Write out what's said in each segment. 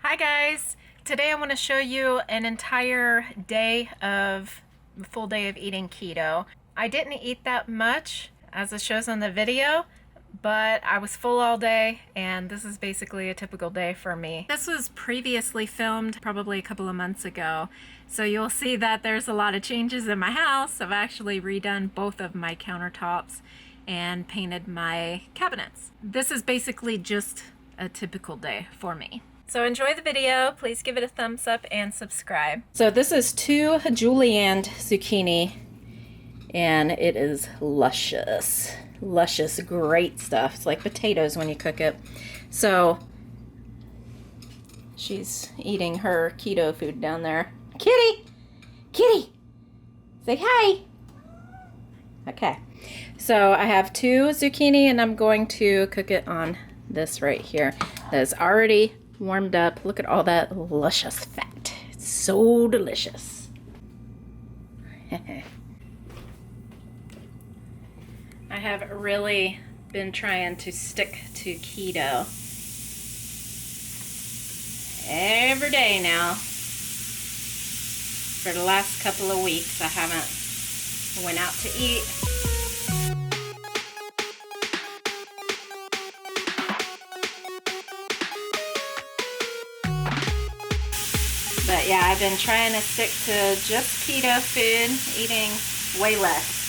Hi guys! Today I want to show you an entire day of, full day of eating keto. I didn't eat that much as it shows on the video, but I was full all day and this is basically a typical day for me. This was previously filmed probably a couple of months ago, so you'll see that there's a lot of changes in my house. I've actually redone both of my countertops and painted my cabinets. This is basically just a typical day for me. So enjoy the video, please give it a thumbs up and subscribe. So this is 2 julienne zucchini and it is luscious. Luscious, great stuff. It's like potatoes when you cook it. So she's eating her keto food down there. Kitty! Kitty! Say hi! Okay. So I have 2 zucchini and I'm going to cook it on this right here. That is already warmed up. Look at all that luscious fat. It's so delicious. I have really been trying to stick to keto every day now. For the last couple of weeks I haven't went out to eat. But yeah, I've been trying to stick to just keto food, eating way less.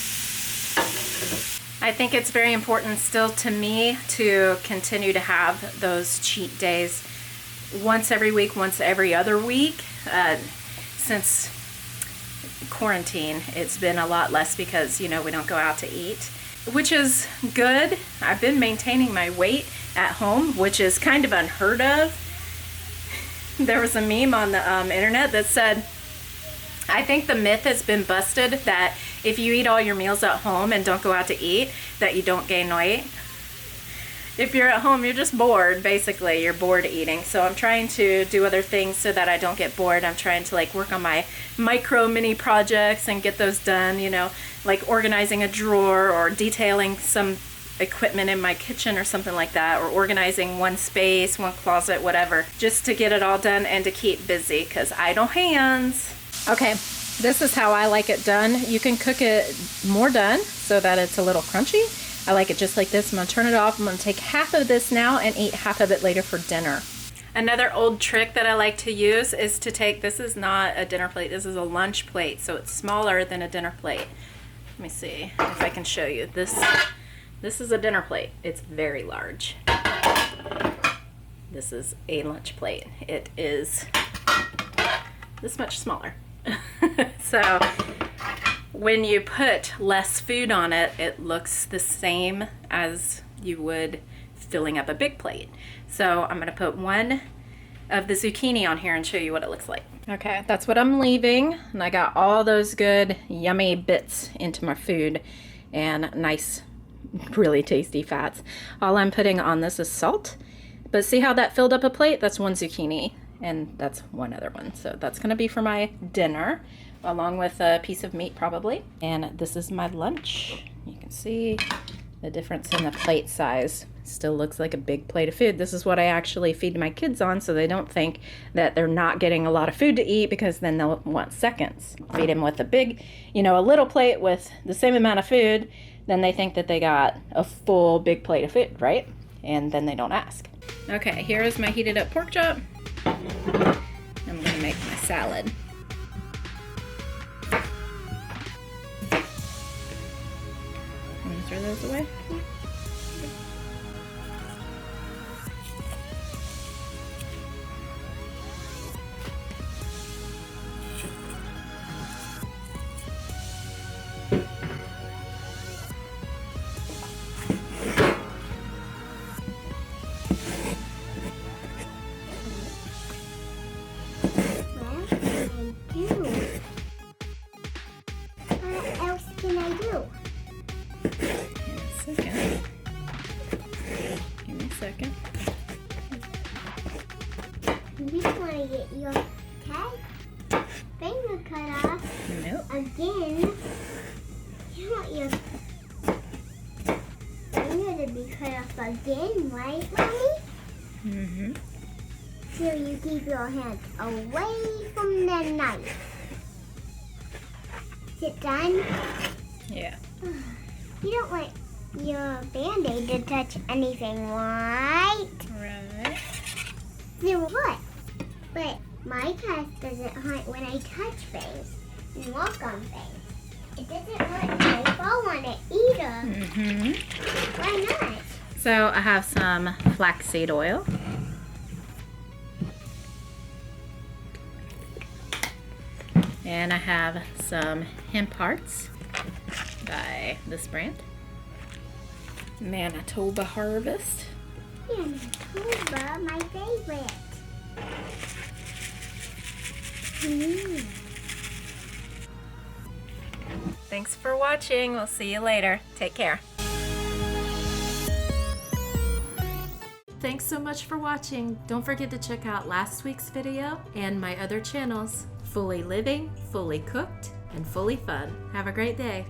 I think it's very important still to me to continue to have those cheat days once every week, once every other week. Since quarantine, it's been a lot less because, you know, we don't go out to eat, which is good. I've been maintaining my weight at home, which is kind of unheard of. There was a meme on the internet that said, I think the myth has been busted that if you eat all your meals at home and don't go out to eat, that you don't gain weight. If you're at home, you're just bored, basically. You're bored eating. So I'm trying to do other things so that I don't get bored. I'm trying to like work on my micro mini projects and get those done, you know, like organizing a drawer or detailing some equipment in my kitchen or something like that, or organizing one space, one closet, whatever, just to get it all done and to keep busy because idle hands. Okay, this is how I like it done. You can cook it more done so that it's a little crunchy. I like it just like this. I'm gonna turn it off. I'm gonna take half of this now and eat half of it later for dinner. Another old trick that I like to use is to take, this is not a dinner plate, this is a lunch plate, so it's smaller than a dinner plate. Let me see if I can show you this. This is a dinner plate. It's very large. This is a lunch plate. It is this much smaller. So when you put less food on it, it looks the same as you would filling up a big plate. So I'm gonna put one of the zucchini on here and show you what it looks like. Okay, that's what I'm leaving. And I got all those good, yummy bits into my food and nice, really tasty fats. All I'm putting on this is salt, but see how that filled up a plate? That's 1 zucchini and that's one other one. So that's gonna be for my dinner along with a piece of meat probably. And this is my lunch. You can see the difference in the plate size. Still looks like a big plate of food. This is what I actually feed my kids on so they don't think that they're not getting a lot of food to eat, because then they'll want seconds. Feed them with a big, you know, a little plate with the same amount of food, then they think that they got a full big plate of food, right? And then they don't ask. Okay, here is my heated up pork chop. I'm gonna make my salad. I'm gonna throw those away. Second. You just want to get your finger cut off. Nope. Again. You want your finger to be cut off again, right, Mommy? Mm-hmm. sure you keep your hands away from the knife. Is it done? Yeah. You don't want your Band-Aid to touch anything, right? Right. There what? But my cat doesn't hunt when I touch things and walk on things. It doesn't look like I want to eat them. Why not? So I have some flaxseed oil. And I have some hemp hearts by this brand. Manitoba Harvest. Manitoba, my favorite. Thanks for watching. We'll see you later. Take care. Thanks so much for watching. Don't forget to check out last week's video and my other channels, Fully Living, Fully Cooked, and Fully Fun. Have a great day.